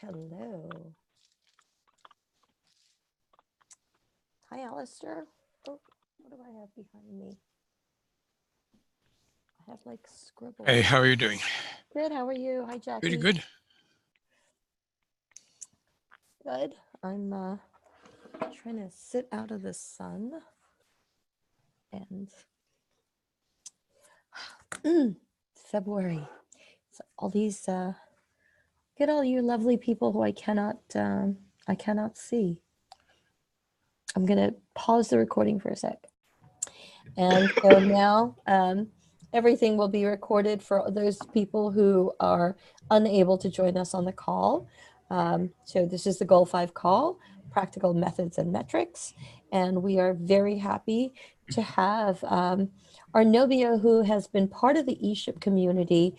Hello. Hi, Alistair. Oh, what do I have behind me? I have like scribbles. Hey, how are you doing? Good. How are you? Hi, Jackie. Pretty good. Good. I'm trying to sit out of the sun and February. So all these get all you lovely people who I cannot see. I'm gonna pause the recording for a sec. And so now everything will be recorded for those people who are unable to join us on the call. So this is the Goal 5 call, Practical Methods and Metrics. And we are very happy to have Arnobia, who has been part of the ESHIP community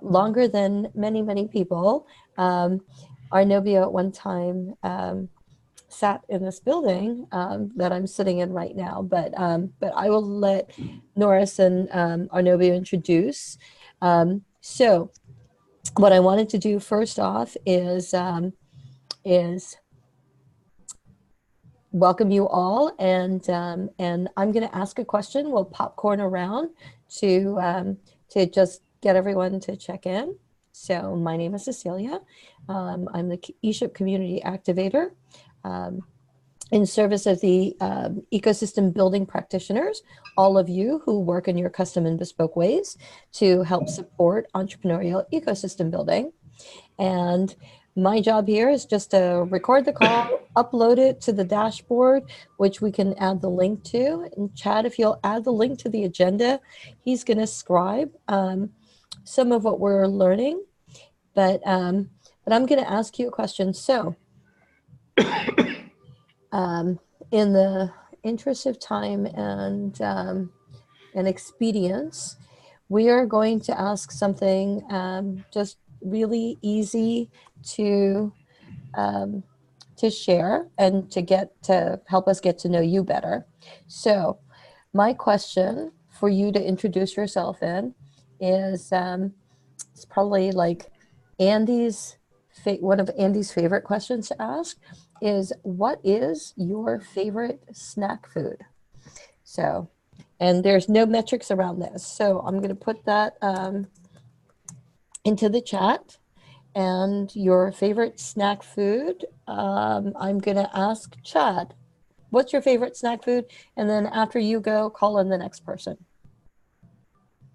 longer than many, many people. Arnobia at one time sat in this building that I'm sitting in right now, but I will let Norris and Arnobia introduce. So what I wanted to do first off is welcome you all, and I'm going to ask a question. We'll popcorn around to just get everyone to check in. So my name is Cecilia. I'm the ESHIP community activator in service of the ecosystem building practitioners, all of you who work in your custom and bespoke ways to help support entrepreneurial ecosystem building. And my job here is just to record the call, upload it to the dashboard, which we can add the link to. And Chad, if you'll add the link to the agenda, he's going to scribe some of what we're learning. But I'm going to ask you a question. So in the interest of time and expedience, we are going to ask something just really easy to share and to help us get to know you better. So my question for you to introduce yourself in is it's probably like one of Andy's favorite questions to ask is, what is your favorite snack food? So, and there's no metrics around this. So I'm going to put that into the chat. And your favorite snack food, I'm going to ask Chad, what's your favorite snack food? And then after you go, call in the next person.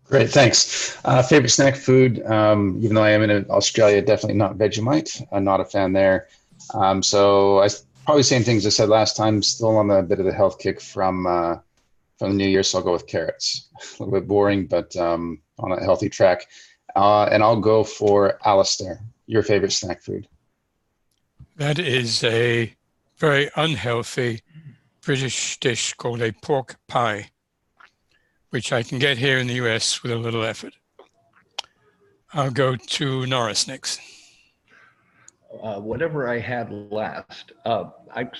Great, thanks. Favorite snack food, even though I am in Australia, definitely not Vegemite. I'm not a fan there. So I probably same things I said last time, still on a bit of the health kick from the new year, so I'll go with carrots. A little bit boring, but on a healthy track. And I'll go for Alistair. Your favorite snack food? That is a very unhealthy British dish called a pork pie, which I can get here in the US with a little effort. I'll go to Norris next. Whatever I had last,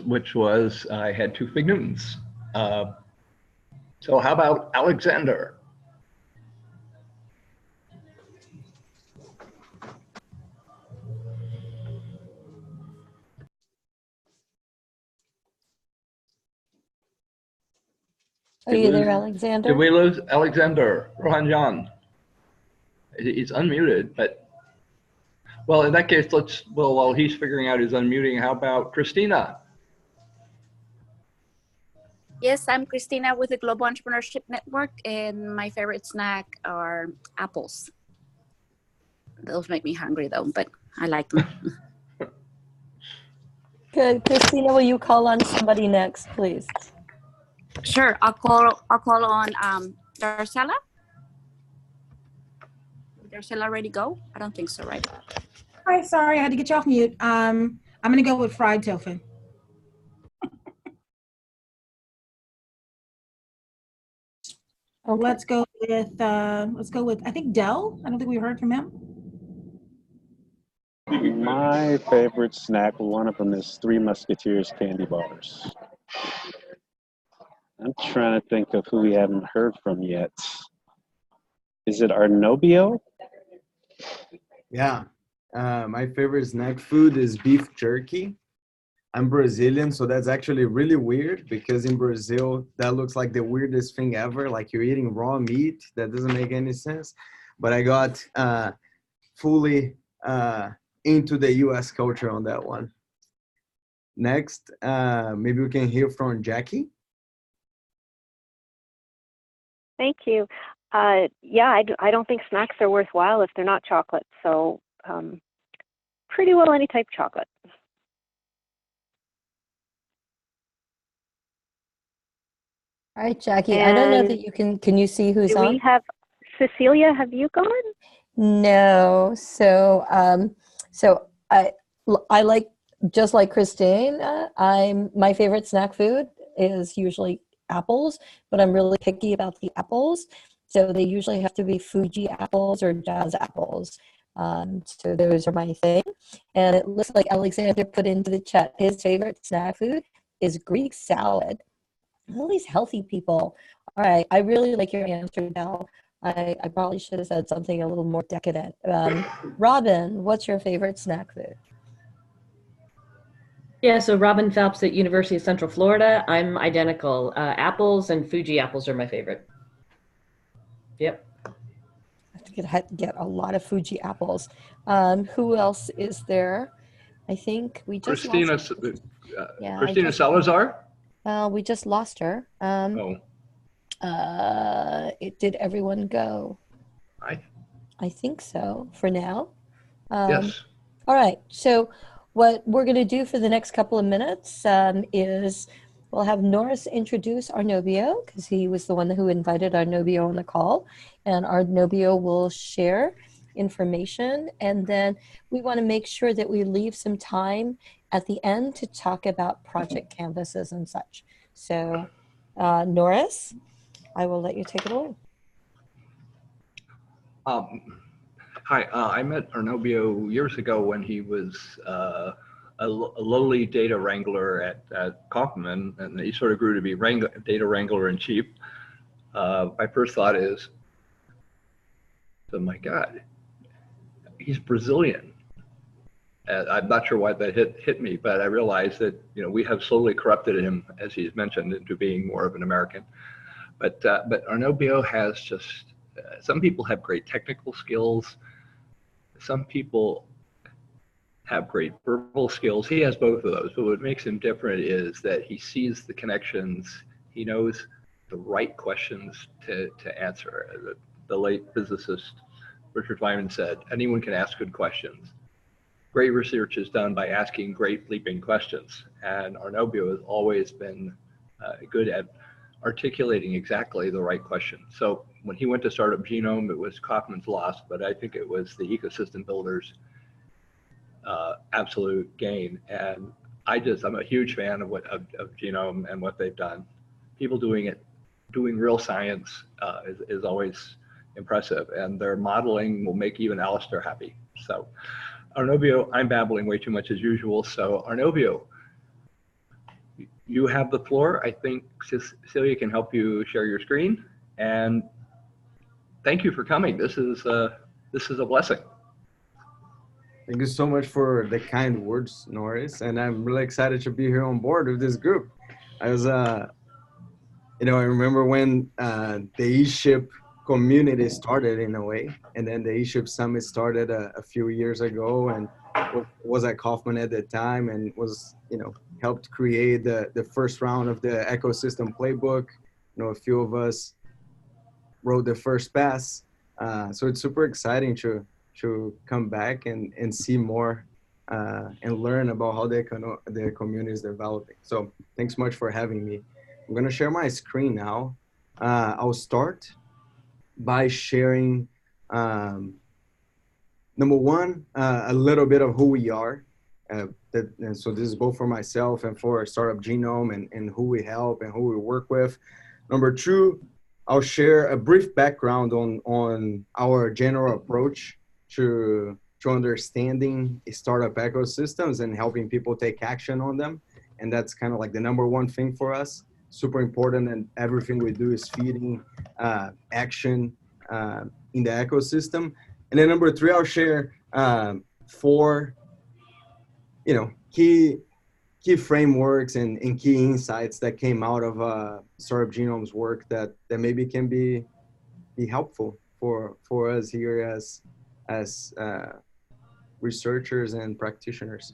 which was I had 2 Fig Newtons. So how about Alexander? Are you there, Alexander? Did we lose Alexander Rohanjan? He's unmuted, but well, in that case, while he's figuring out his unmuting, how about Christina? Yes, I'm Christina with the Global Entrepreneurship Network, and my favorite snack are apples. Those make me hungry though, but I like them. Good. Christina, will you call on somebody next, please? Sure, I'll call on Darcella. Did Darcella ready to go? I don't think so, right? Hi, sorry, I had to get you off mute. I'm gonna go with fried tofu. Okay. Let's go with I think Dell. I don't think we heard from him. My favorite snack, one of them is Three Musketeers candy bars. I'm trying to think of who we haven't heard from yet. Is it Arnobio? Yeah. My favorite snack food is beef jerky. I'm Brazilian, so that's actually really weird because in Brazil, that looks like the weirdest thing ever. Like you're eating raw meat. That doesn't make any sense. But I got fully into the US culture on that one. Next, maybe we can hear from Jackie. Thank you. I don't think snacks are worthwhile if they're not chocolate. So pretty well any type of chocolate. All right, Jackie, I don't know And that you can you see who's do we on? have Cecilia? Have you gone? No. So I like, just like Christine, my favorite snack food is usually apples, but I'm really picky about the apples. So they usually have to be Fuji apples or Jazz apples. So those are my thing. And it looks like Alexander put into the chat his favorite snack food is Greek salad. All these healthy people. All right, I really like your answer, Del. I probably should have said something a little more decadent. Robin, what's your favorite snack food? Yeah, so Robin Phelps at University of Central Florida. I'm identical. Apples and Fuji apples are my favorite. Yep. I have to get a lot of Fuji apples. Who else is there? I think we just Christina, lost. Yeah, Christina Salazar? We just lost her. Oh, Did everyone go? I think so for now. yes. All right. So what we're going to do for the next couple of minutes is we'll have Norris introduce Arnobio because he was the one who invited Arnobio on the call, and Arnobio will share information, and then we want to make sure that we leave some time at the end to talk about project canvases and such. So Norris, I will let you take it away. Hi, I met Arnobio years ago when he was a lowly data wrangler at Kaufman, and he sort of grew to be data wrangler in chief. My first thought is, oh my God, he's Brazilian. I'm not sure why that hit me, but I realized that we have slowly corrupted him, as he's mentioned, into being more of an American. But Arnobio has just some people have great technical skills. Some people have great verbal skills. He has both of those. But what makes him different is that he sees the connections. He knows the right questions to answer. The late physicist Richard Feynman said, anyone can ask good questions. Great research is done by asking great leaping questions. And Arnobio has always been good at articulating exactly the right question. So when he went to start up Genome, it was Kaufman's loss, but I think it was the ecosystem builders' absolute gain. And I'm a huge fan of Genome and what they've done. People doing real science is always impressive, and their modeling will make even Alistair happy. So Arnobio, I'm babbling way too much as usual. So Arnobio, you have the floor. I think Cecilia can help you share your screen. And thank you for coming. This is a blessing. Thank you so much for the kind words, Norris. And I'm really excited to be here on board with this group. I was, I remember when the ESHIP community started in a way, and then the ESHIP Summit started a few years ago, and was at Kaufman at the time, and was, helped create the first round of the ecosystem playbook. A few of us wrote the first pass. So it's super exciting to come back and see more and learn about how the community is developing. So thanks so much for having me. I'm gonna share my screen now. I'll start by sharing, number one, a little bit of who we are. And so this is both for myself and for Startup Genome and who we help and who we work with. Number two, I'll share a brief background on our general approach to understanding startup ecosystems and helping people take action on them. And that's kind of like the number one thing for us. Super important, and everything we do is feeding action in the ecosystem. And then number three, I'll share 4, key frameworks and key insights that came out of Startup Genome's work that maybe can be helpful for us here as researchers and practitioners.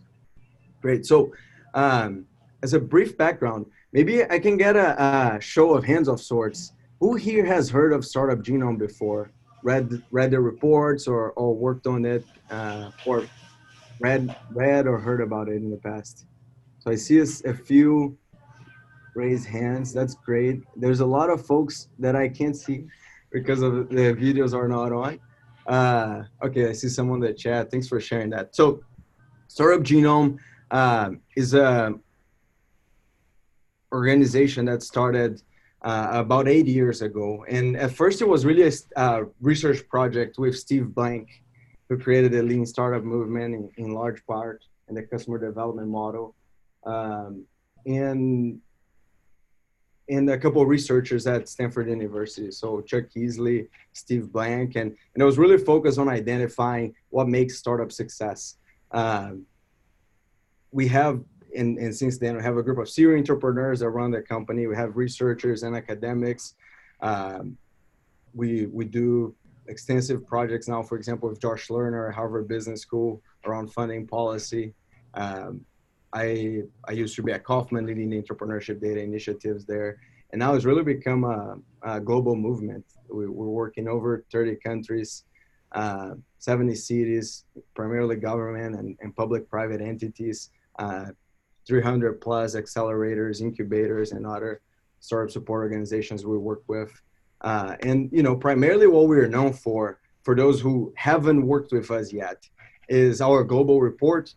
Great. So as a brief background, maybe I can get a show of hands of sorts. Who here has heard of Startup Genome before? Read the reports or worked on it, or read or heard about it in the past? So I see a few raised hands. That's great. There's a lot of folks that I can't see because of the videos are not on. Okay, I see someone in the chat. Thanks for sharing that. So Startup Genome is a organization that started about 8 years ago. And at first it was really a research project with Steve Blank, who created the lean startup movement in large part, and the customer development model. And a couple of researchers at Stanford University. So Chuck Easley, Steve Blank, and it was really focused on identifying what makes startup success. We have, and since then, we have a group of serial entrepreneurs that run the company. We have researchers and academics. We do extensive projects now, for example, with Josh Lerner at Harvard Business School around funding policy. I used to be at Kaufman leading the entrepreneurship data initiatives there. And now it's really become a global movement. We're working over 30 countries, 70 cities, primarily government and public-private entities, 300 plus accelerators, incubators, and other startup support organizations we work with. And primarily what we're known for those who haven't worked with us yet, is our global report.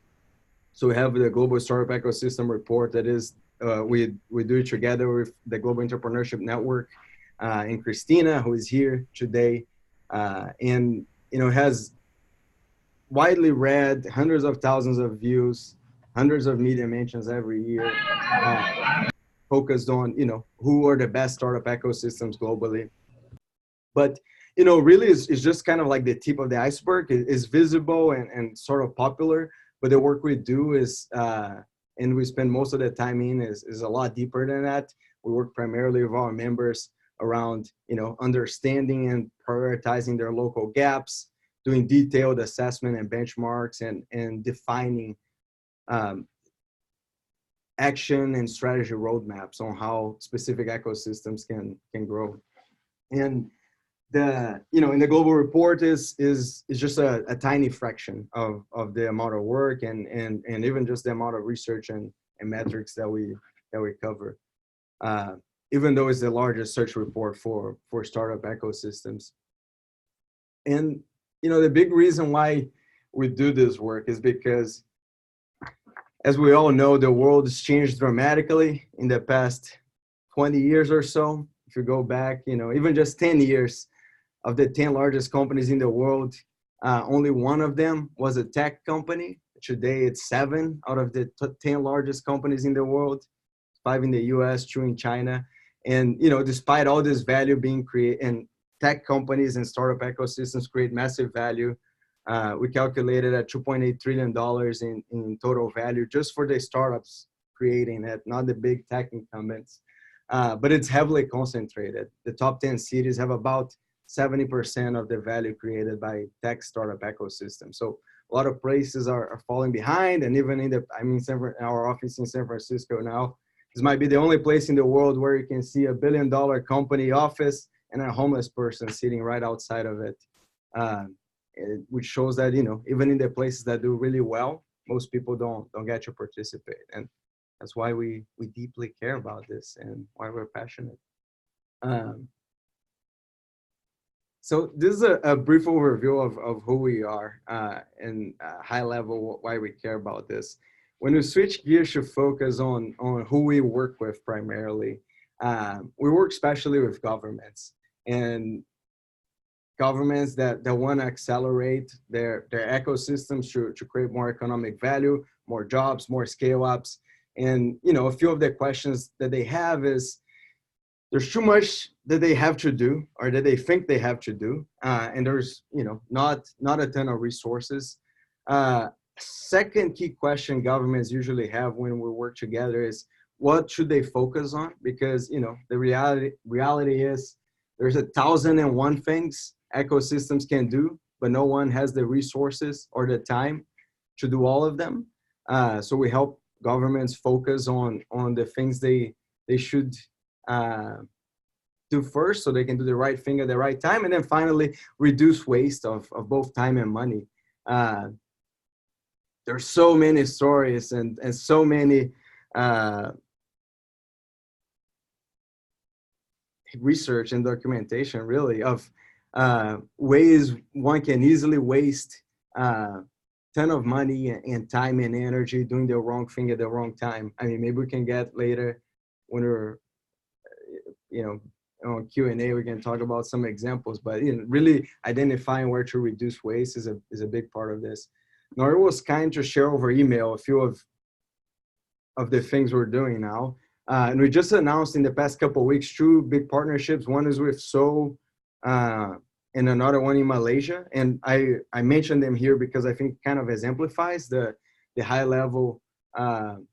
So we have the Global Startup Ecosystem Report that is, we do it together with the Global Entrepreneurship Network and Christina, who is here today. And, has widely read, hundreds of thousands of views, hundreds of media mentions every year, focused on, who are the best startup ecosystems globally. But, really it's just kind of like the tip of the iceberg. It's visible and sort of popular. But the work we do is, and we spend most of the time in, is a lot deeper than that. We work primarily with our members around, understanding and prioritizing their local gaps, doing detailed assessment and benchmarks, and defining action and strategy roadmaps on how specific ecosystems can grow. And in the global report is just a tiny fraction of the amount of work and even just the amount of research and metrics that we cover, even though it's the largest search report for startup ecosystems. And the big reason why we do this work is because, as we all know, the world has changed dramatically in the past 20 years or so. If you go back, even just 10 years, of the 10 largest companies in the world, only one of them was a tech company. Today, it's 7 out of the 10 largest companies in the world, 5 in the US, 2 in China. And, despite all this value being created, and tech companies and startup ecosystems create massive value, we calculated at $2.8 trillion in total value just for the startups creating it, not the big tech incumbents. But it's heavily concentrated. The top 10 cities have about 70% of the value created by tech startup ecosystem. So a lot of places are falling behind, and even our office in San Francisco now, this might be the only place in the world where you can see $1 billion company office and a homeless person sitting right outside of it, which shows that even in the places that do really well, most people don't get to participate, and that's why we deeply care about this and why we're passionate. So this is a brief overview of who we are and high level why we care about this. When we switch gears to focus on who we work with primarily, we work especially with governments, and governments that want to accelerate their ecosystems to create more economic value, more jobs, more scale ups. And a few of the questions that they have is, there's too much that they have to do, or that they think they have to do, and there's not a ton of resources. Second key question governments usually have when we work together is what should they focus on? Because the reality is there's 1,001 things ecosystems can do, but no one has the resources or the time to do all of them. So we help governments focus on the things they should do first, so they can do the right thing at the right time, and then finally reduce waste of both time and money. There's so many stories and so many research and documentation really of ways one can easily waste ton of money and time and energy doing the wrong thing at the wrong time. I mean, maybe we can get later when we're on Q&A, we can talk about some examples, but really identifying where to reduce waste is a big part of this. Nora was kind to share over email a few of the things we're doing now. And we just announced in the past couple of weeks 2 big partnerships. One is with So and another one in Malaysia. And I mentioned them here because I think kind of exemplifies the high level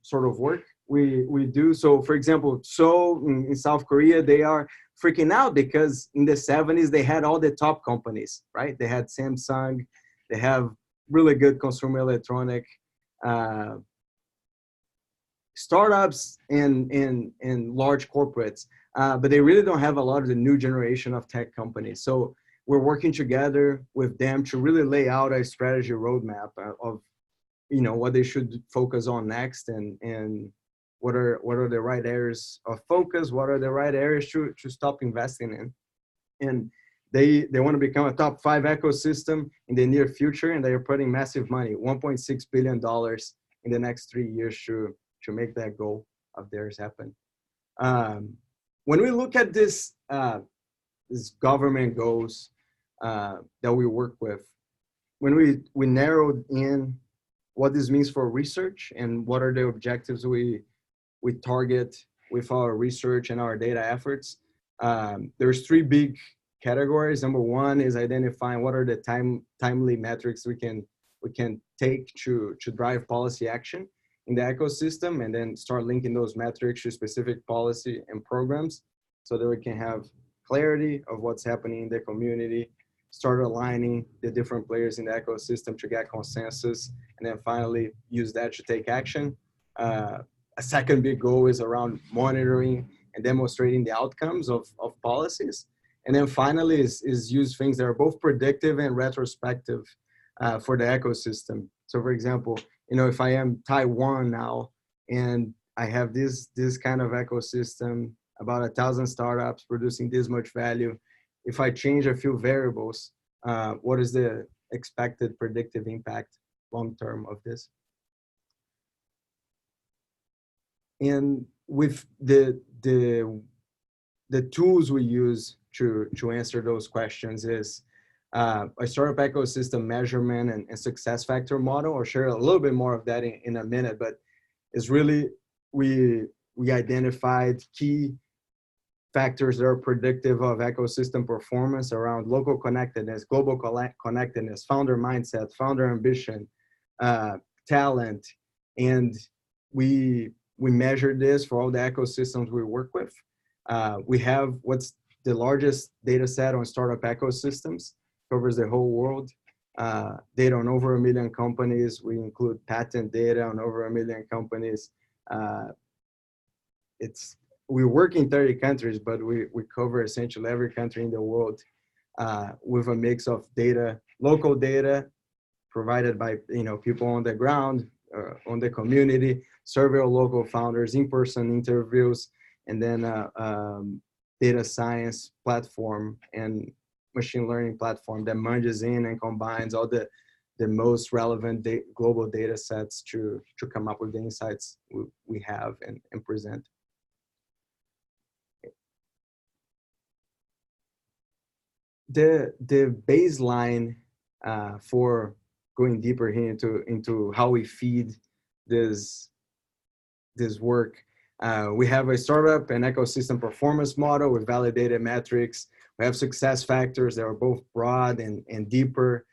sort of work we do. So for example, So in South Korea, they are freaking out because in the 70s, they had all the top companies, right? They had Samsung, they have really good consumer electronic startups and large corporates, but they really don't have a lot of the new generation of tech companies. So we're working together with them to really lay out a strategy roadmap of what they should focus on next, and what are the right areas of focus, what are the right areas to stop investing in. And they want to become a top 5 ecosystem in the near future, and they are putting massive money, $1.6 billion in the next 3 years to make that goal of theirs happen. When we look at this government goals that we work with, when we narrowed in what this means for research and what are the objectives we target with our research and our data efforts, there's 3 big categories. Number 1 is identifying what are the timely metrics we can take to drive policy action in the ecosystem, and then start linking those metrics to specific policy and programs so that we can have clarity of what's happening in the community, start aligning the different players in the ecosystem to get consensus, and then finally use that to take action. A second big goal is around monitoring and demonstrating the outcomes of policies. And then finally is use things that are both predictive and retrospective for the ecosystem. So for example, if I am Taiwan now and I have this kind of ecosystem, about 1,000 startups producing this much value, if I change a few variables, what is the expected predictive impact long-term of this? And with the tools we use to answer those questions is a startup ecosystem measurement and success factor model. I'll share a little bit more of that in a minute, but it's really, we identified key factors that are predictive of ecosystem performance around local connectedness, global connectedness, founder mindset, founder ambition, talent. And we measure this for all the ecosystems we work with. We have what's the largest data set on startup ecosystems, covers the whole world. Data on over 1 million companies. We include patent data on over 1 million companies. We work in 30 countries, but we cover essentially every country in the world with a mix of data, local data provided by people on the ground, on the community, survey of local founders, in-person interviews, and then data science platform and machine learning platform that merges in and combines all the most relevant global data sets to come up with the insights we have and present. The baseline for going deeper here into how we feed this work, we have a startup and ecosystem performance model with validated metrics. We have success factors that are both broad and deeper.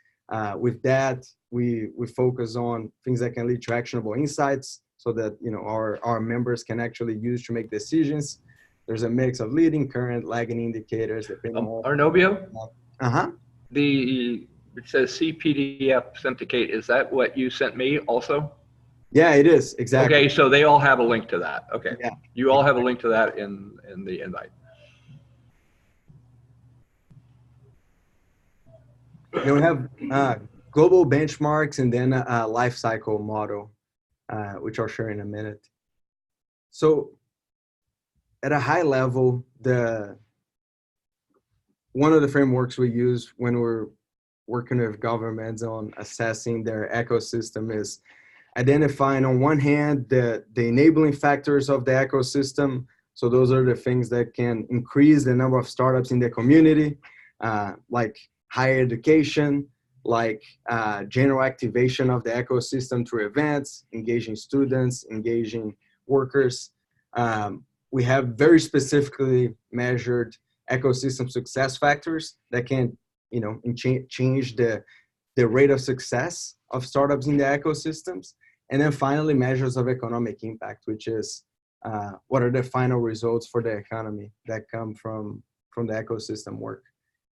With that, we focus on things that can lead to actionable insights so that, you know, our members can actually use to make decisions. There's a mix of leading, current, lagging indicators depending on Arnobio, uh-huh. it says CPDF authenticate. Is that what you sent me also? Yeah, it is, exactly. Okay, so they all have a link to that. Okay. Yeah. You all have a link to that in the invite. Then we have global benchmarks and then a life cycle model, which I'll share in a minute. So at a high level, one of the frameworks we use when we're working with governments on assessing their ecosystem is identifying, on one hand, the enabling factors of the ecosystem. So those are the things that can increase the number of startups in the community, like higher education, like general activation of the ecosystem through events, engaging students, engaging workers. We have very specifically measured ecosystem success factors that can, you know, change the rate of success of startups in the ecosystems. And then finally, measures of economic impact, which is what are the final results for the economy that come from the ecosystem work.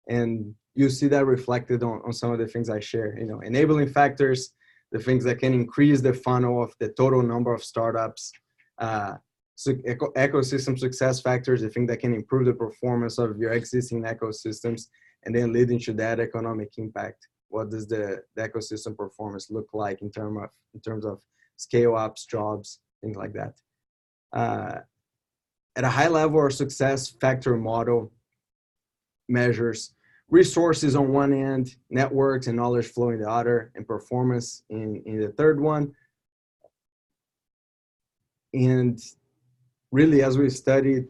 And you see that reflected on some of the things I share, you know, enabling factors, the things that can increase the funnel of the total number of startups, ecosystem success factors, the thing that can improve the performance of your existing ecosystems, and then leading to that economic impact. What does the ecosystem performance look like in terms of scale ups, jobs, things like that. At a high level, our success factor model measures resources on one end, networks and knowledge flow in the other, and performance in the third one. And really, as we studied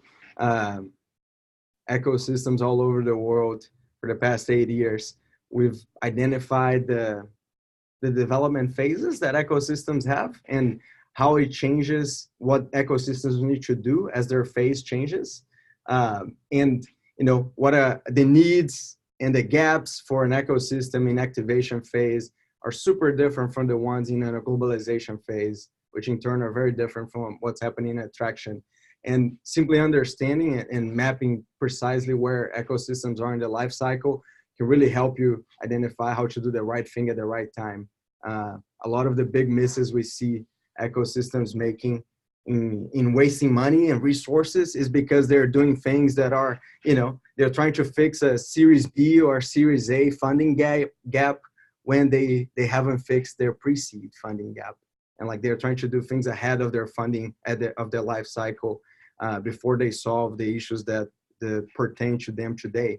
ecosystems all over the world for the past 8 years, we've identified the development phases that ecosystems have and how it changes what ecosystems need to do as their phase changes. And, you know, what the needs and the gaps for an ecosystem in activation phase are super different from the ones in a globalization phase, which in turn are very different from what's happening in attraction. And simply understanding it and mapping precisely where ecosystems are in the life cycle can really help you identify how to do the right thing at the right time. A lot of the big misses we see ecosystems making in wasting money and resources is because they're doing things that are, you know, they're trying to fix a Series B or Series A funding gap when they haven't fixed their pre-seed funding gap. And like they're trying to do things ahead of their funding of their life cycle before they solve the issues that pertain to them today.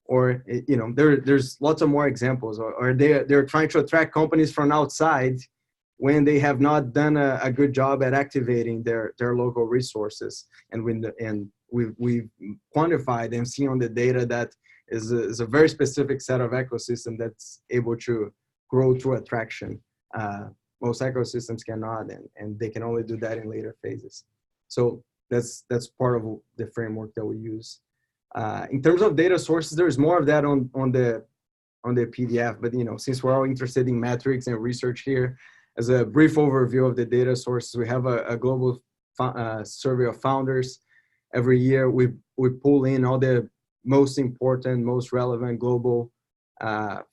Or, you know, there's lots of more examples. Or they're trying to attract companies from outside when they have not done a good job at activating their local resources. And we've quantified and seen on the data that is a very specific set of ecosystem that's able to grow through attraction. Most ecosystems cannot, and they can only do that in later phases. So that's part of the framework that we use. In terms of data sources, there's more of that on the PDF, but, you know, since we're all interested in metrics and research here, as a brief overview of the data sources, we have a global survey of founders. Every year we pull in all the most important, most relevant global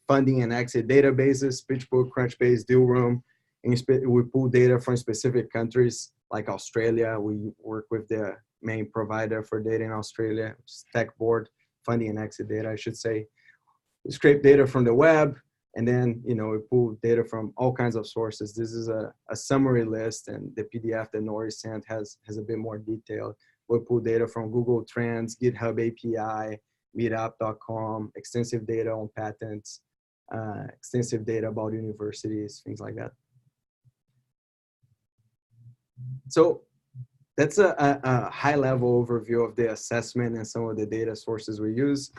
funding and exit databases, PitchBook, Crunchbase, Dealroom. And we pull data from specific countries like Australia. We work with the main provider for data in Australia, TechBoard, funding and exit data, I should say. We scrape data from the web, and then, you know, we pull data from all kinds of sources. This is a summary list, and the PDF that Nori sent has a bit more detail. We pull data from Google Trends, GitHub API, meetup.com, extensive data on patents, extensive data about universities, things like that. So that's a high-level overview of the assessment and some of the data sources we use.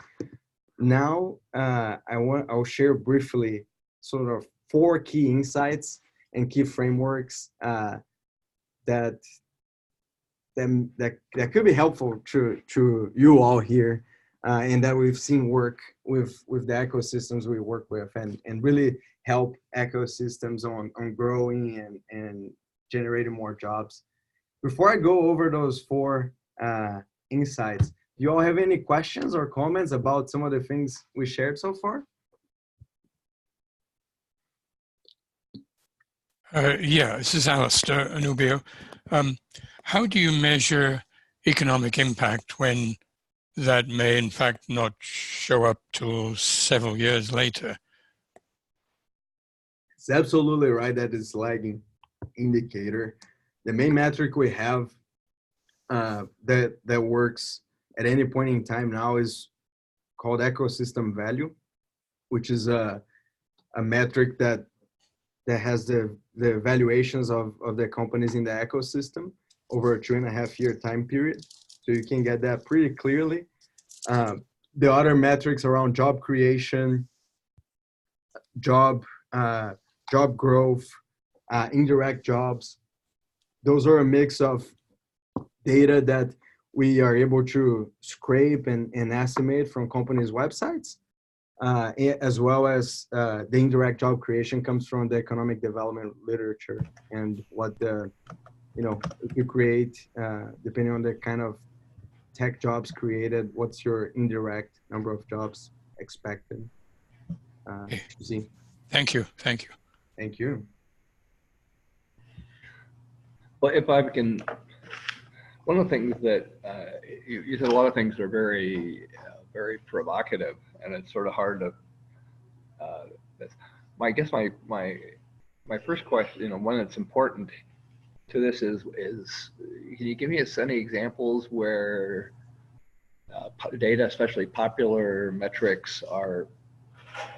Now, I'll share briefly sort of 4 key insights and key frameworks that could be helpful to you all here and that we've seen work with the ecosystems we work with, and really help ecosystems on growing and generating more jobs. Before I go over those 4 insights, do you all have any questions or comments about some of the things we shared so far? Yeah, this is Alistair Anubio. How do you measure economic impact when that may in fact not show up till several years later? It's absolutely right that it's lagging indicator. The main metric we have that works at any point in time now is called ecosystem value, which is a metric that has the valuations of the companies in the ecosystem over a 2.5-year time period. So you can get that pretty clearly. The other metrics around job creation, job growth, indirect jobs, those are a mix of data that we are able to scrape and estimate from companies' websites, as well as the indirect job creation comes from the economic development literature and what if you create, depending on the kind of tech jobs created, what's your indirect number of jobs expected to see. Thank you. Thank you. Thank you. Well, if I can, one of the things that you said a lot of things that are very, very provocative, and it's sort of hard to. I guess my first question, one that's important to this is can you give me any examples where data, especially popular metrics,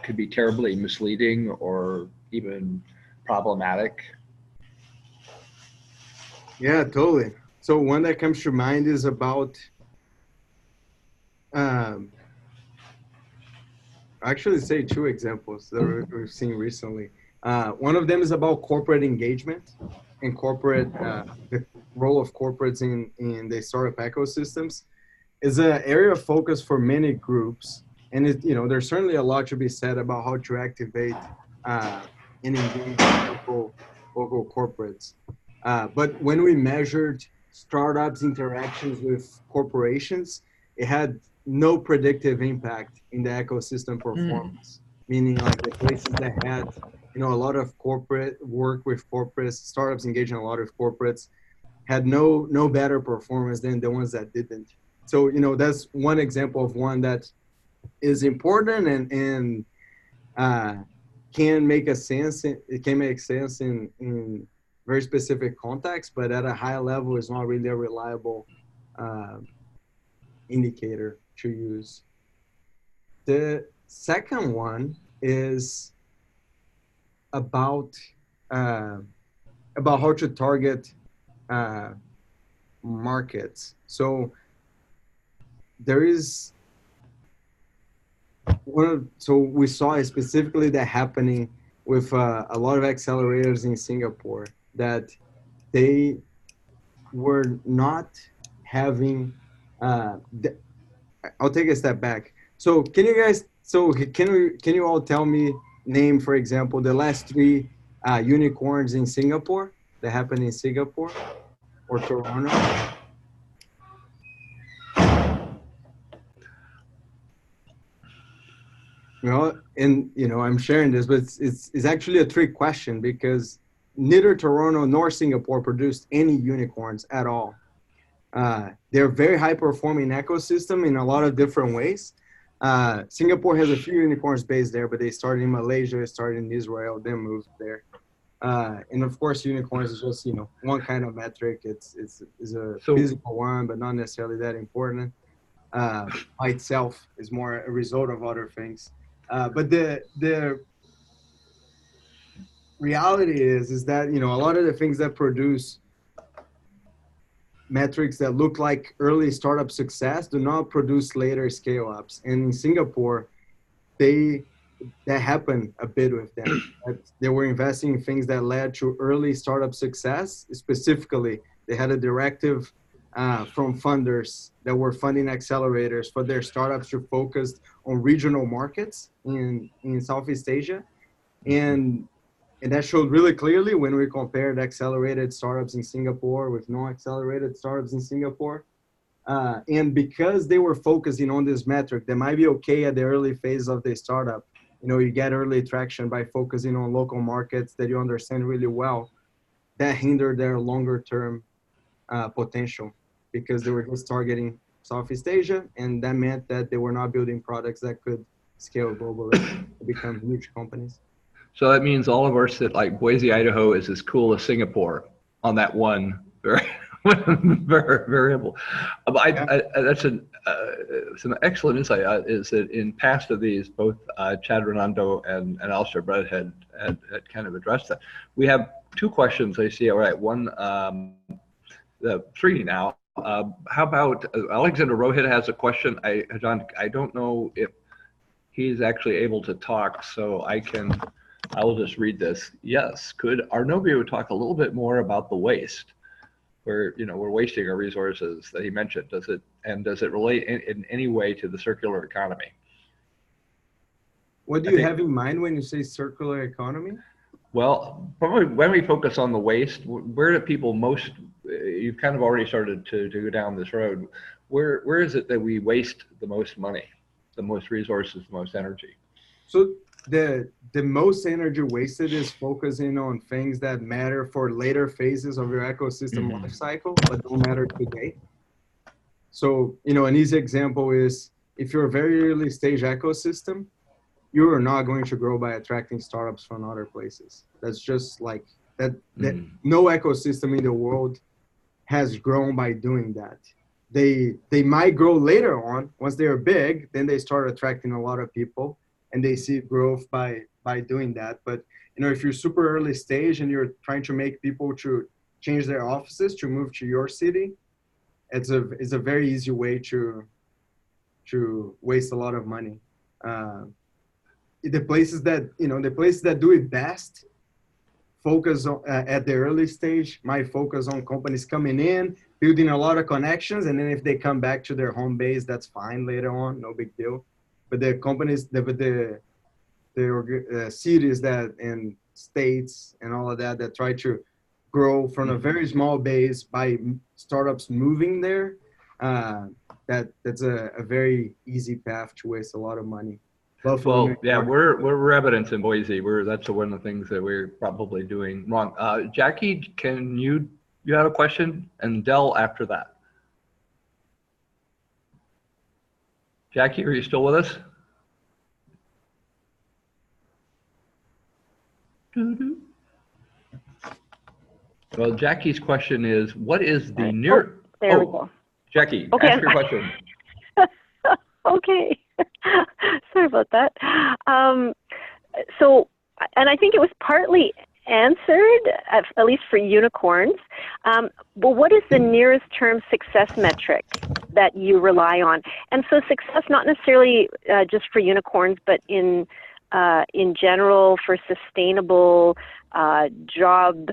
could be terribly misleading or even problematic? Yeah, totally. So one that comes to mind is about, actually say 2 examples that we've seen recently. One of them is about corporate engagement and the role of corporates in the startup ecosystems. Is an area of focus for many groups, and there's certainly a lot to be said about how to activate and engage local corporates. But when we measured startups' interactions with corporations, it had no predictive impact in the ecosystem performance. Meaning, like the places that had a lot of corporate work with corporates, startups engaging a lot of corporates, had no better performance than the ones that didn't. So that's one example of one that is important and can make sense. It can make sense in very specific context, but at a high level, it's not really a reliable indicator to use. The second one is about how to target markets. So there is so we saw specifically that happening with a lot of accelerators in Singapore, that they were not having I'll take a step back. So can you all tell me, name, for example, the last 3 unicorns in Singapore that happened in Singapore or Toronto? I'm sharing this, but it's actually a trick question because neither Toronto nor Singapore produced any unicorns at all. They're very high performing ecosystem in a lot of different ways. Singapore has a few unicorns based there, but they started in Malaysia, started in Israel, then moved there. And of course, unicorns is just one kind of metric. It's a physical one, but not necessarily that important. By itself is more a result of other things. But the reality is that a lot of the things that produce metrics that look like early startup success do not produce later scale ups. And in Singapore, that happened a bit with them. They were investing in things that led to early startup success. Specifically, they had a directive from funders that were funding accelerators for their startups to focus on regional markets in Southeast Asia. And that showed really clearly when we compared accelerated startups in Singapore with non-accelerated startups in Singapore. And because they were focusing on this metric, that might be okay at the early phase of the startup. You know, you get early traction by focusing on local markets that you understand really well. That hindered their longer term potential because they were just targeting Southeast Asia, and that meant that they were not building products that could scale globally to become huge companies. So that means all of us that like Boise, Idaho is as cool as Singapore on that one variable. That's some excellent insight. Is that in past of these, both Chad Renando and Alistair Brett had kind of addressed that. We have two questions I see. All right, one, the three now. How about Alexander Rohit has a question. John, I don't know if he's actually able to talk, so I will just read this. Yes, could Arnobio talk a little bit more about the waste? Where, you know, we're wasting our resources that he mentioned. Does it relate in any way to the circular economy? What do you have in mind when you say circular economy? Well, probably when we focus on the waste, where do people most, you've kind of already started to go down this road. Where is it that we waste the most money, the most resources, the most energy? So the most energy wasted is focusing on things that matter for later phases of your ecosystem life cycle, but don't matter today. So, you know, an easy example is if you're a very early stage ecosystem, you are not going to grow by attracting startups from other places. That's just like that. No ecosystem in the world has grown by doing that. They might grow later on once they're big, then they start attracting a lot of people, and they see growth by doing that. But you know, if you're super early stage and you're trying to make people to change their offices to move to your city, it's a very easy way to waste a lot of money. The places that do it best focus on, at the early stage, might focus on companies coming in, building a lot of connections, and then if they come back to their home base, that's fine later on, no big deal. But the companies, the cities that and states and all of that try to grow from a very small base by startups moving there, that's a very easy path to waste a lot of money. Well, yeah, we're residents in Boise. That's one of the things that we're probably doing wrong. Jackie, can you have a question? And Del after that. Jackie, are you still with us? Well, Jackie's question is, what is the near? There we go. Jackie, okay, ask your question. Okay. Sorry about that. So, and I think it was partly answered, at least for unicorns. But what is the nearest term success metric that you rely on? And so success, not necessarily just for unicorns, but in general for sustainable job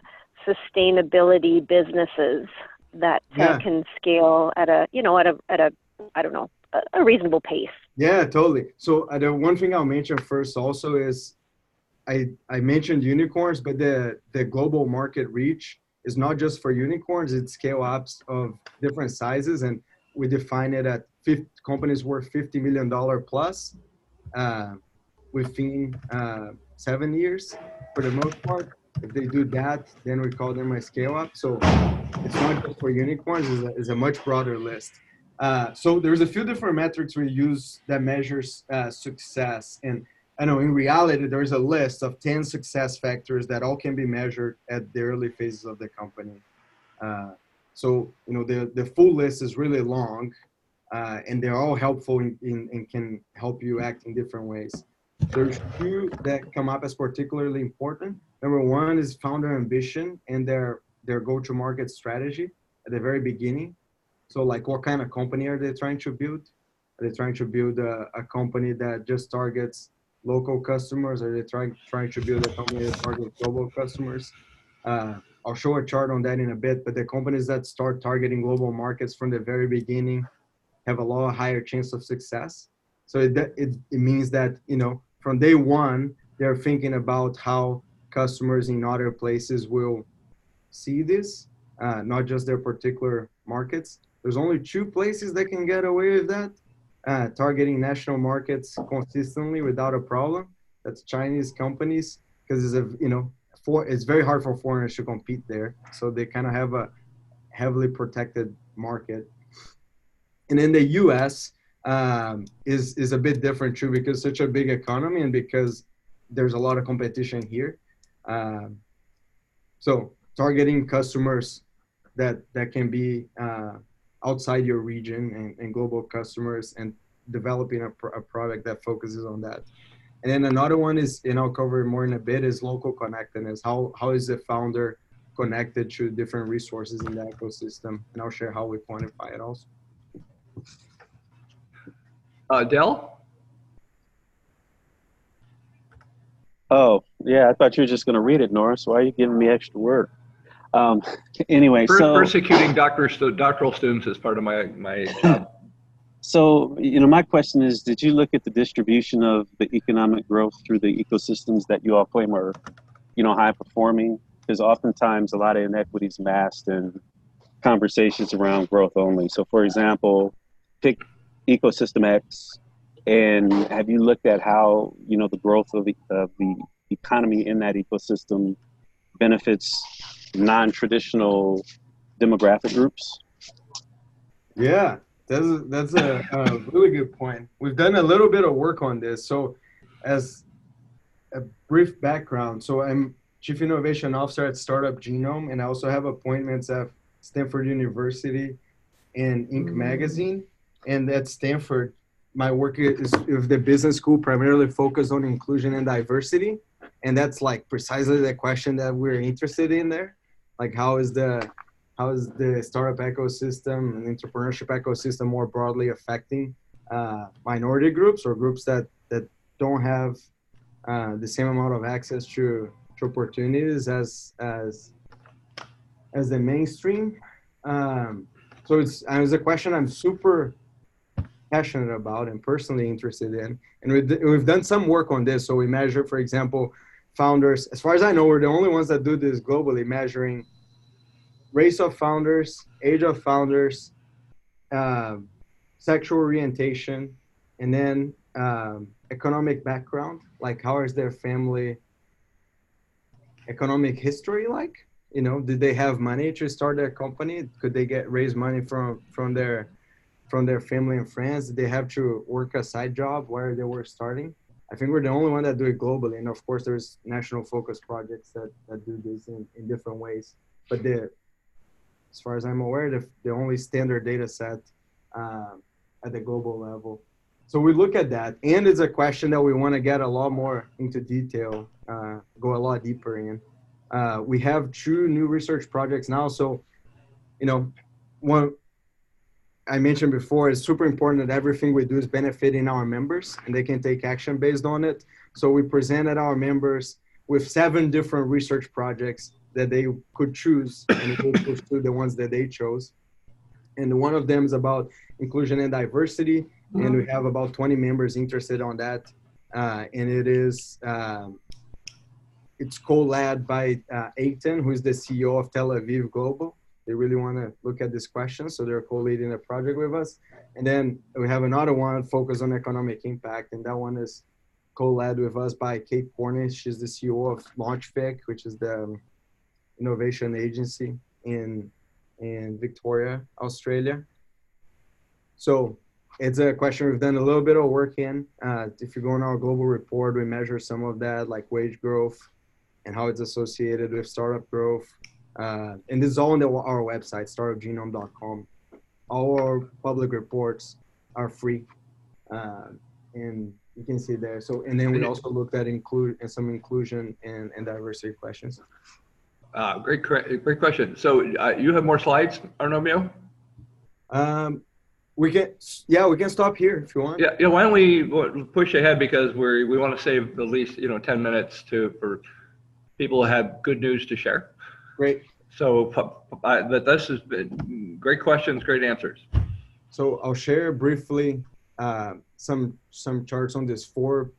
sustainability businesses that can scale at a I don't know, a reasonable pace. Yeah, totally. So the one thing I'll mention first also is I mentioned unicorns, but the global market reach is not just for unicorns, it's scale ups of different sizes. And we define it at companies worth $50 million plus within 7 years for the most part. If they do that, then we call them a scale up. So it's not just for unicorns, it's a much broader list. So there's a few different metrics we use that measures success. And I know in reality, there's a list of 10 success factors that all can be measured at the early phases of the company. So, you know, the full list is really long and they're all helpful and can help you act in different ways. There's two that come up as particularly important. Number one is founder ambition and their go-to-market strategy at the very beginning. So like what kind of company are they trying to build? Are they trying to build a company that just targets local customers? Are they trying to build a company that targets global customers? I'll show a chart on that in a bit, but the companies that start targeting global markets from the very beginning have a lot higher chance of success. So it means that, you know, from day one, they're thinking about how customers in other places will see this, not just their particular markets. There's only 2 places that can get away with that, targeting national markets consistently without a problem. That's Chinese companies, because it's very hard for foreigners to compete there. So they kind of have a heavily protected market. And in the US is a bit different too, because it's such a big economy and because there's a lot of competition here. So targeting customers that can be outside your region and global customers, and developing a product that focuses on that. And then another one is, and I'll cover it more in a bit, is local connectedness. How is the founder connected to different resources in the ecosystem? And I'll share how we quantify it also. Del? Oh, yeah, I thought you were just going to read it, Norris. Why are you giving me extra work? Anyway, persecuting doctoral students is part of my job. So, you know, my question is, did you look at the distribution of the economic growth through the ecosystems that you all claim are, you know, high performing? Because oftentimes a lot of inequities masked in conversations around growth only. So, for example, pick ecosystem X, and have you looked at how, you know, the growth of the economy in that ecosystem benefits non-traditional demographic groups? Yeah, that's a really good point. We've done a little bit of work on this. So as a brief background, so I'm Chief Innovation Officer at Startup Genome, and I also have appointments at Stanford University and Inc. Magazine. And at Stanford, my work is with the business school, primarily focused on inclusion and diversity. And that's like precisely the question that we're interested in there. Like how is the startup ecosystem and entrepreneurship ecosystem more broadly affecting minority groups or groups that don't have the same amount of access to opportunities as the mainstream. So it's a question I'm super passionate about and personally interested in. And we've done some work on this. So we measure, for example, founders. As far as I know, we're the only ones that do this globally, measuring race of founders, age of founders, sexual orientation, and then economic background. Like how is their family economic history like? You know, did they have money to start their company? Could they raise money from their family and friends? Did they have to work a side job where they were starting? I think we're the only one that do it globally. And of course, there's national focus projects that do this in different ways. But as far as I'm aware, the only standard data set at the global level. So we look at that. And it's a question that we want to get a lot more into detail, go a lot deeper in. We have 2 new research projects now. So, you know, one I mentioned before, it's super important that everything we do is benefiting our members and they can take action based on it. So we presented our members with 7 different research projects that they could choose, and we pursue the ones that they chose. And one of them is about inclusion and diversity, and we have about 20 members interested on that. And it is, it's co-led by Eitan, who is the CEO of Tel Aviv Global. They really want to look at this question, so they're co-leading a project with us. And then we have another one focused on economic impact, and that one is co-led with us by Kate Cornish. She's the CEO of Launchpick, which is the innovation agency in Victoria, Australia. So it's a question we've done a little bit of work in. If you go on our global report, we measure some of that, like wage growth and how it's associated with startup growth. And this is all on our website, startupgenome.com. All our public reports are free, and you can see there. So, and then we also looked at some inclusion and diversity questions. Great question. So you have more slides, Arnomio? We can stop here if you want. Yeah. Why don't we push ahead, because we want to save at least 10 minutes for people who have good news to share. Great. So, but this has been great questions, great answers. So I'll share briefly some charts on these 4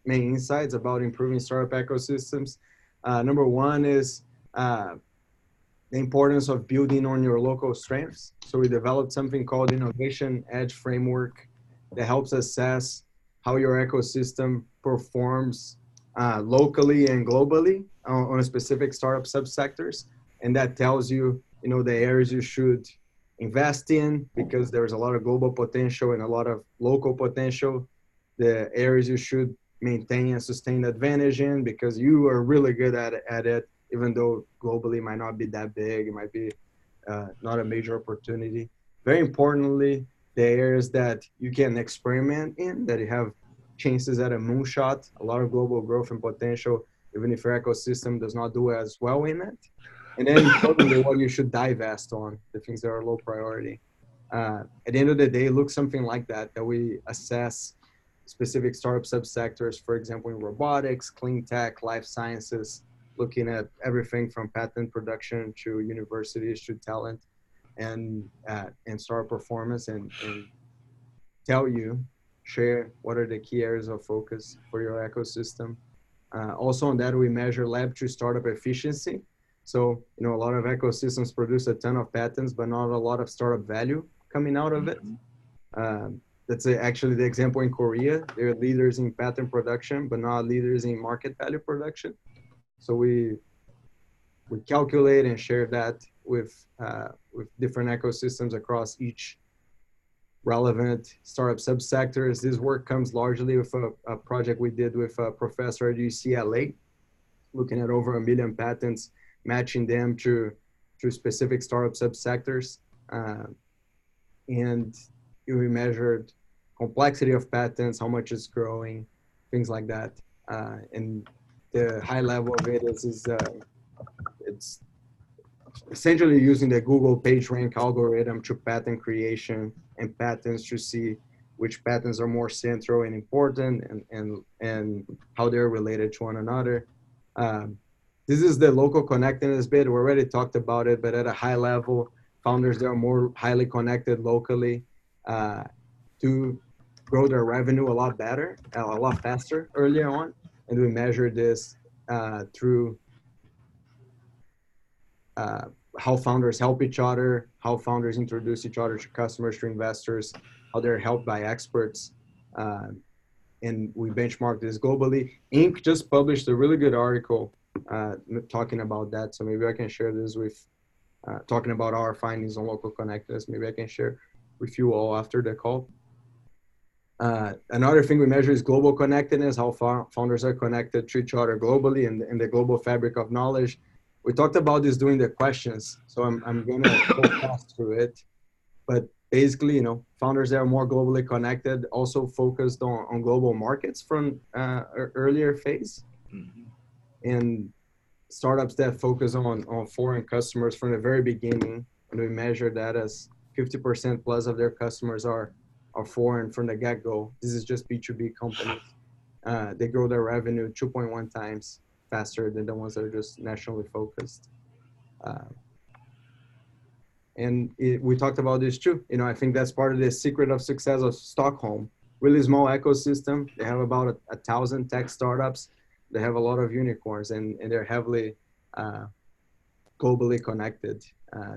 main insights about improving startup ecosystems. Number 1 is the importance of building on your local strengths. So we developed something called Innovation Edge Framework that helps assess how your ecosystem performs locally and globally on a specific startup subsectors. And that tells you, the areas you should invest in, because there's a lot of global potential and a lot of local potential. The areas you should maintain and sustain advantage in, because you are really good at it, even though globally it might not be that big, it might be not a major opportunity. Very importantly, the areas that you can experiment in, that you have chances at a moonshot, a lot of global growth and potential, even if your ecosystem does not do as well in it. And then importantly, what you should divest on, the things that are low priority. At the end of the day, look something like that we assess specific startup subsectors, for example, in robotics, clean tech, life sciences, looking at everything from patent production to universities to talent and startup performance, and share what are the key areas of focus for your ecosystem. Also on that, we measure lab to startup efficiency. So, a lot of ecosystems produce a ton of patents, but not a lot of startup value coming out of it. That's actually the example in Korea. They're leaders in patent production, but not leaders in market value production. So we calculate and share that with different ecosystems across each relevant startup subsectors. This work comes largely with a project we did with a professor at UCLA, looking at over 1 million patents, matching them to specific startup subsectors. And we measured complexity of patents, how much it's growing, things like that. And the high level of it is it's essentially using the Google PageRank algorithm to patent creation and patents to see which patents are more central and important, and how they're related to one another. This is the local connectedness bit. We already talked about it, but at a high level, founders that are more highly connected locally to grow their revenue a lot better, a lot faster earlier on. And we measure this through how founders help each other, how founders introduce each other to customers, to investors, how they're helped by experts. And we benchmark this globally. Inc. just published a really good article talking about that. So maybe I can share this with, talking about our findings on local connectedness. Maybe I can share with you all after the call. Another thing we measure is global connectedness, how founders are connected to each other globally in the global fabric of knowledge. We talked about this during the questions, so I'm gonna go fast through it. But basically, founders that are more globally connected also focused on global markets from earlier phase. Mm-hmm. And startups that focus on foreign customers from the very beginning, and we measure that as 50% plus of their customers are foreign from the get-go. This is just B2B companies. They grow their revenue 2.1 times faster than the ones that are just nationally focused. And we talked about this too. I think that's part of the secret of success of Stockholm. Really small ecosystem. They have about 1,000 tech startups. They have a lot of unicorns, and they're heavily globally connected.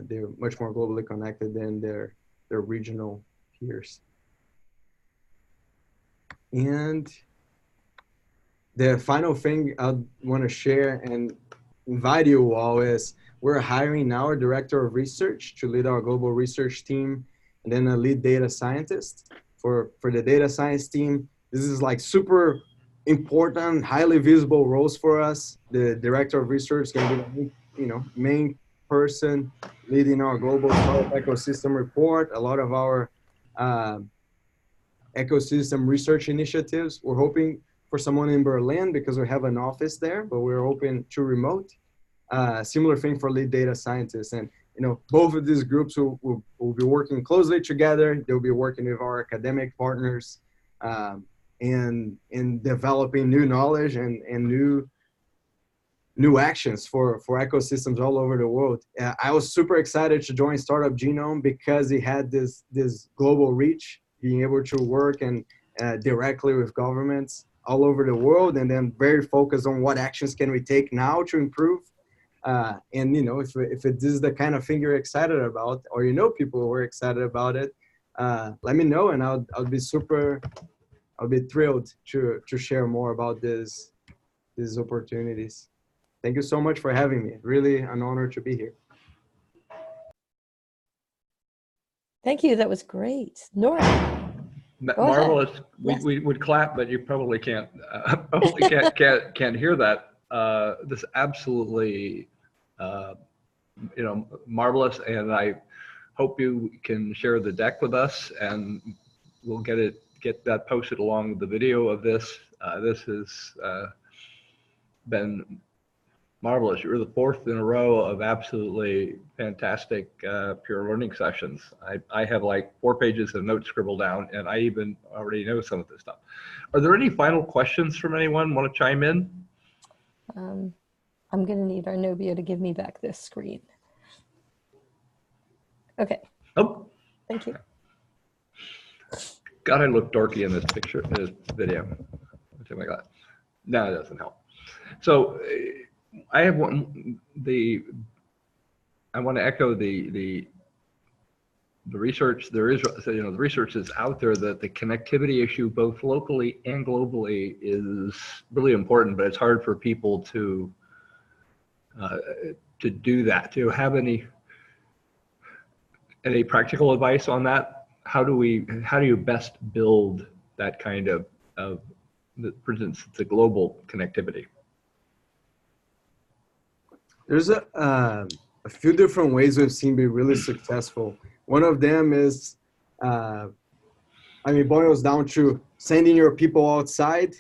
They're much more globally connected than their regional peers. And the final thing I want to share and invite you all is we're hiring now a director of research to lead our global research team, and then a lead data scientist. For the data science team, this is like super important, highly visible roles for us. The director of research is going to be the main person leading our global ecosystem report, a lot of our ecosystem research initiatives. We're hoping for someone in Berlin because we have an office there, but we're open to remote. Similar thing for lead data scientists. And both of these groups will be working closely together. They'll be working with our academic partners in developing new knowledge and new actions for ecosystems all over the world. I was super excited to join Startup Genome because it had this global reach, being able to work and directly with governments all over the world, and then very focused on what actions can we take now to improve. And you know, if this is the kind of thing you're excited about, or you know people who are excited about it, let me know, and I'll be thrilled to share more about these opportunities. Thank you so much for having me. Really an honor to be here. Thank you. That was great. Nora. Marvelous. Yes. We would clap, but you probably can't can't hear that. This absolutely you know, marvelous, and I hope you can share the deck with us, and we'll get that posted along with the video of this. This has been marvelous. You're the fourth in a row of absolutely fantastic pure learning sessions. I have like 4 pages of notes scribbled down, and I even already know some of this stuff. Are there any final questions from anyone? Want to chime in? I'm going to need Arnobio to give me back this screen. Okay. Oh. Thank you. God, I look dorky in this picture, in this video. Oh my God. No, it doesn't help. So I have one, I want to echo the research. There is, you know, the research is out there that the connectivity issue, both locally and globally, is really important, but it's hard for people to do that. Do you have any practical advice on that? How do you best build that kind of for instance, the global connectivity? There's a few different ways we've seen be really successful. One of them is, I mean, boils down to sending your people outside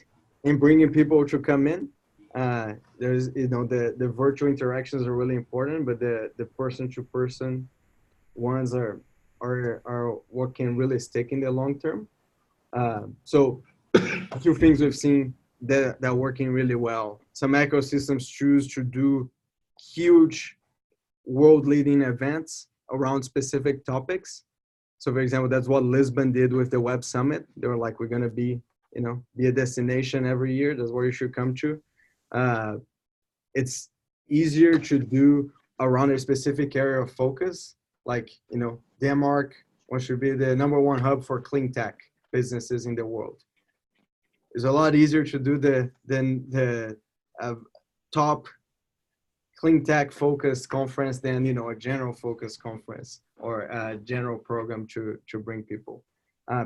and bringing people to come in. There's, you know, the virtual interactions are really important, but the person-to-person ones are what can really stick in the long term. So a few things we've seen that are working really well. Some ecosystems choose to do huge world-leading events around specific topics. So for example, that's what Lisbon did with the Web Summit. They were like, we're gonna be a destination every year. That's where you should come to. It's easier to do around a specific area of focus. Like, you know, Denmark wants to be the #1 hub for clean tech businesses in the world. It's a lot easier to do the top clean tech focused conference than, you know, a general focus conference or a general program to bring people.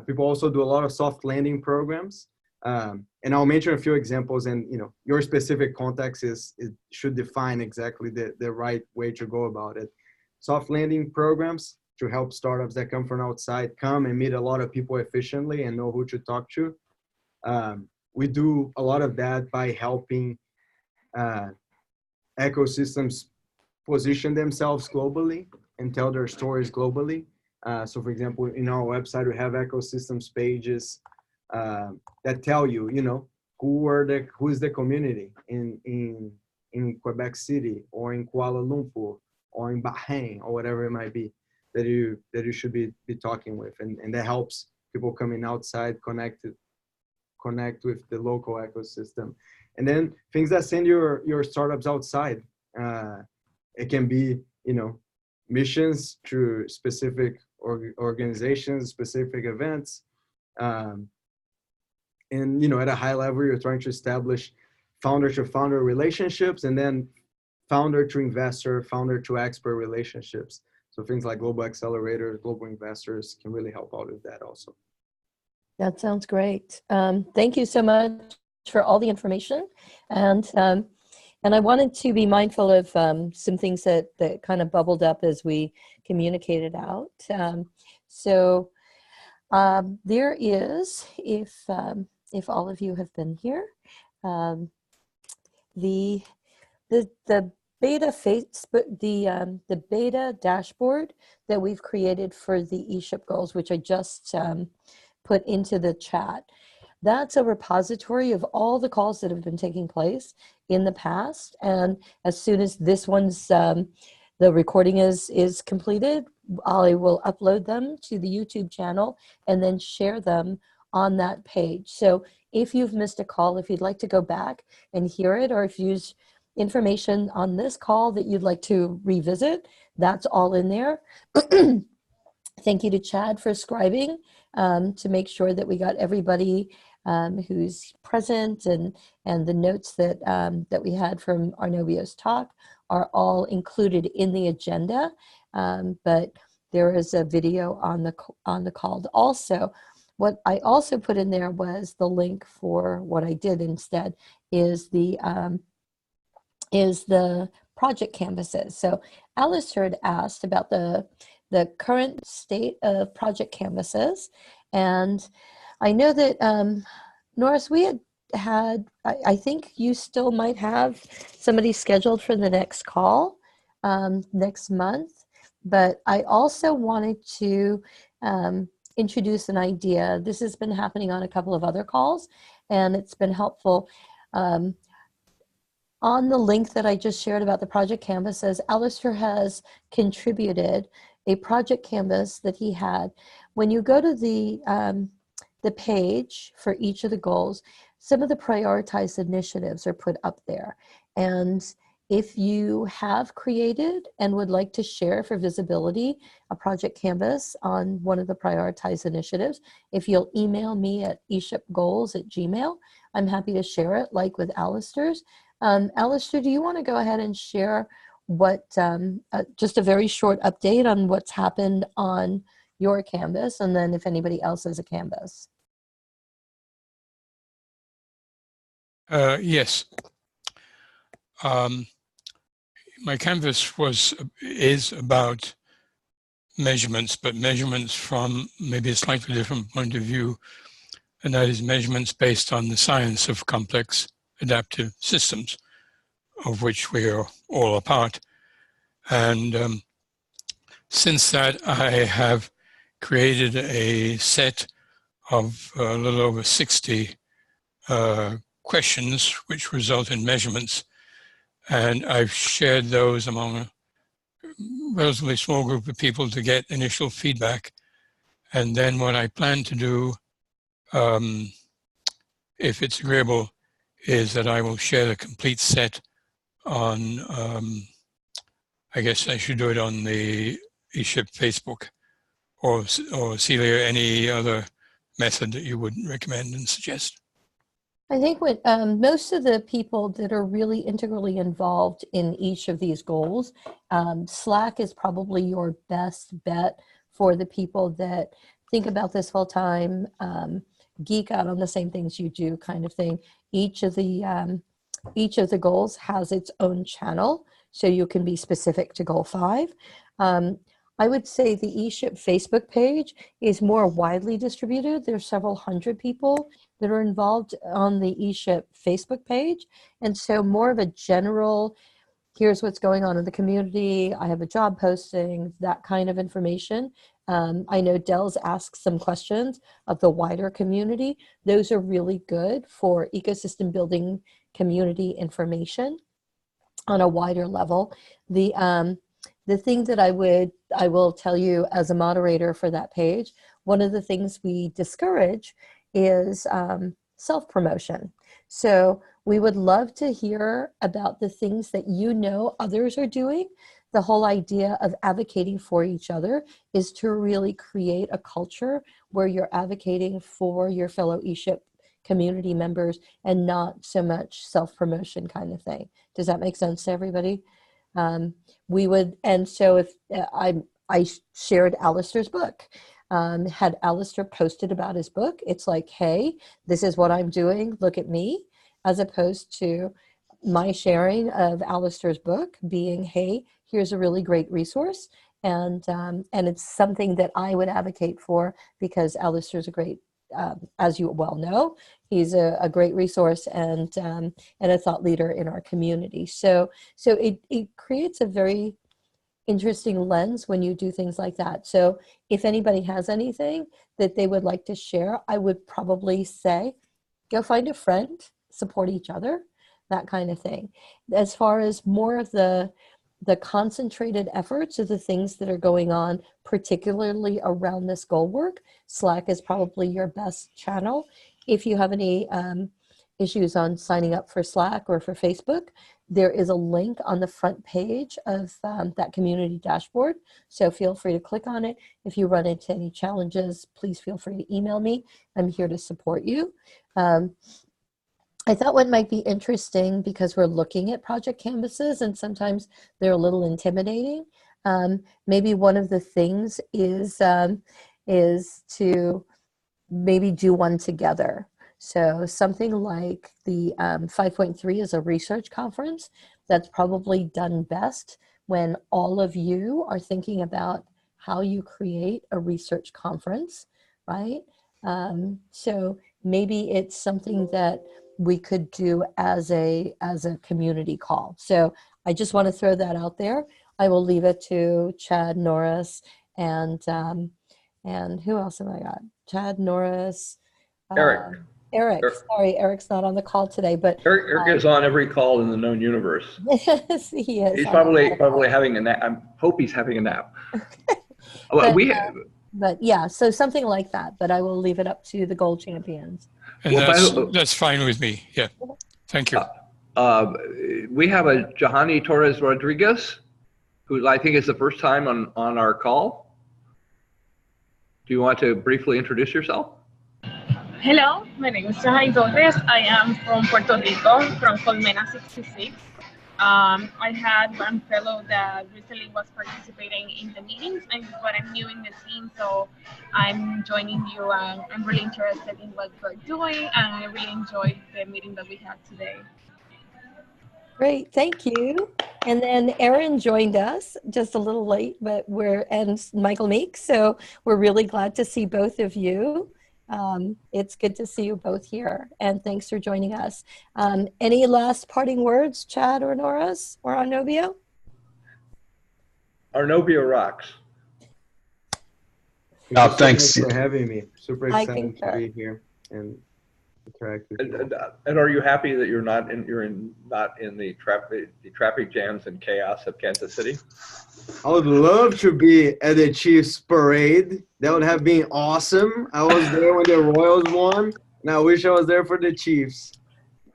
People also do a lot of soft landing programs. And I'll mention a few examples, and, you know, your specific context it should define exactly the right way to go about it. Soft landing programs to help startups that come from outside come and meet a lot of people efficiently and know who to talk to. We do a lot of that by helping ecosystems position themselves globally and tell their stories globally. So for example, in our website, we have ecosystems pages that tell you, you know, who is the community in Quebec City or in Kuala Lumpur or in Bahrain or whatever it might be that you should be talking with, and that helps people coming outside connect with the local ecosystem. And then things that send your startups outside. It can be, you know, missions to specific organizations, specific events. And, you know, at a high level, you're trying to establish founder-to-founder relationships, and then founder-to-investor, founder-to-expert relationships. So things like global accelerators, global investors can really help out with that also. That sounds great. Thank you so much for all the information. And I wanted to be mindful of some things that kind of bubbled up as we communicated out. So there is, if all of you have been here, the beta Facebook, the beta dashboard that we've created for the ESHIP goals, which I just put into the chat. that's a repository of all the calls that have been taking place in the past. And as soon as this one's, the recording is completed, I will upload them to the YouTube channel and then share them on that page. So if you've missed a call, if you'd like to go back and hear it, or if you use information on this call that you'd like to revisit, that's all in there. Thank you to Chad for scribing to make sure that we got everybody who's present, and the notes that that we had from Arnobio's talk are all included in the agenda. But there is a video on the call. Also, what I also put in there was the link for what I did instead is the project canvases. So Alistair had asked about the current state of project canvases. And I know that, Norris, we had, I think you still might have somebody scheduled for the next call next month. But I also wanted to introduce an idea. This has been happening on a couple of other calls, and it's been helpful. On the link that I just shared about the project canvases, Alistair has contributed a project canvas that he had. When you go to the page for each of the goals, some of the prioritized initiatives are put up there. And if you have created and would like to share for visibility a project canvas on one of the prioritized initiatives, if you'll email me at eshipgoals@gmail.com, I'm happy to share it, like with Alistair's. Alistair, do you want to go ahead and share what, just a very short update on what's happened on your canvas, and then if anybody else has a canvas? Yes. My canvas is about measurements, but measurements from maybe a slightly different point of view, and that is measurements based on the science of complex adaptive systems, of which we are all a part. And since that, I have created a set of a little over 60 questions which result in measurements. And I've shared those among a relatively small group of people to get initial feedback. And then what I plan to do, if it's agreeable, is that I will share the complete set on, I guess I should do it on the ESHIP Facebook, or Celia, any other method that you would recommend and suggest? I think what most of the people that are really integrally involved in each of these goals, Slack is probably your best bet for the people that think about this full time, geek out on the same things you do, kind of thing. Each of the goals has its own channel, so you can be specific to goal 5. I would say the eShip Facebook page is more widely distributed. There's several hundred people that are involved on the eShip Facebook page. And so more of a general, here's what's going on in the community, I have a job posting, that kind of information. I know Dell's asked some questions of the wider community. Those are really good for ecosystem building community information on a wider level. The thing that I will tell you as a moderator for that page, one of the things we discourage is self-promotion. So we would love to hear about the things that you know others are doing. The whole idea of advocating for each other is to really create a culture where you're advocating for your fellow eShip community members and not so much self-promotion kind of thing. Does that make sense to everybody? We would, and so if I shared Alistair's book, had Alistair posted about his book, it's like, hey, this is what I'm doing, look at me, as opposed to my sharing of Alistair's book being, hey, here's a really great resource, and it's something that I would advocate for because Alistair's a great, as you well know, he's a great resource and a thought leader in our community. So it creates a very interesting lens when you do things like that. So if anybody has anything that they would like to share, I would probably say go find a friend, support each other, that kind of thing. As far as more of the concentrated efforts of the things that are going on, particularly around this goal work, Slack is probably your best channel. If you have any issues on signing up for Slack or for Facebook, there is a link on the front page of that community dashboard. So feel free to click on it. If you run into any challenges, please feel free to email me. I'm here to support you. I thought what might be interesting, because we're looking at project canvases and sometimes they're a little intimidating. Maybe one of the things is to maybe do one together. So something like the 5.3 is a research conference. That's probably done best when all of you are thinking about how you create a research conference, right? So maybe it's something that we could do as a community call. So I just want to throw that out there. I will leave it to Chad Norris and who else have I got? Chad Norris. Eric. Eric. Sorry, Eric's not on the call today, but Eric is on every call in the known universe. yes, he is. He's probably having a nap. I hope he's having a nap. But yeah, so something like that. But I will leave it up to the gold champions. And that's fine with me. Yeah. Thank you. We have a Jahani Torres Rodriguez, who I think is the first time on our call. Do you want to briefly introduce yourself? Hello, my name is Jahani Torres. I am from Puerto Rico, from Colmena 66. I had one fellow that recently was participating in the meetings, but I'm new in the scene, so I'm joining you. I'm really interested in what you're doing, and I really enjoyed the meeting that we had today. Great, thank you. And then Erin joined us just a little late, but and Michael Meeks, so we're really glad to see both of you. It's good to see you both here, and thanks for joining us. Any last parting words, Chad or Norris or Arnobio? Arnobio rocks. Thanks for having me. Super excited to be here and interact with you. And are you happy that you're not in the traffic jams and chaos of Kansas City? I would love to be at the Chiefs parade. That would have been awesome. I was there when the Royals won, and I wish I was there for the Chiefs.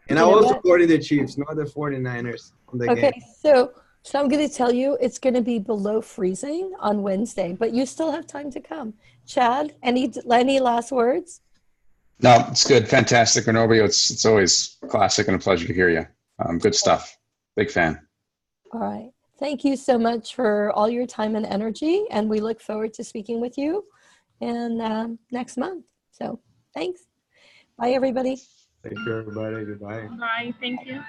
And I was supporting the Chiefs, not the 49ers on the game. Okay, so I'm going to tell you it's going to be below freezing on Wednesday, but you still have time to come. Chad, any last words? No, it's good. Fantastic, Arnobio. It's always classic and a pleasure to hear you. Good stuff. Big fan. All right. Thank you so much for all your time and energy, and we look forward to speaking with you next month. So thanks. Bye, everybody. Thank you, everybody. Goodbye. Bye. Thank you.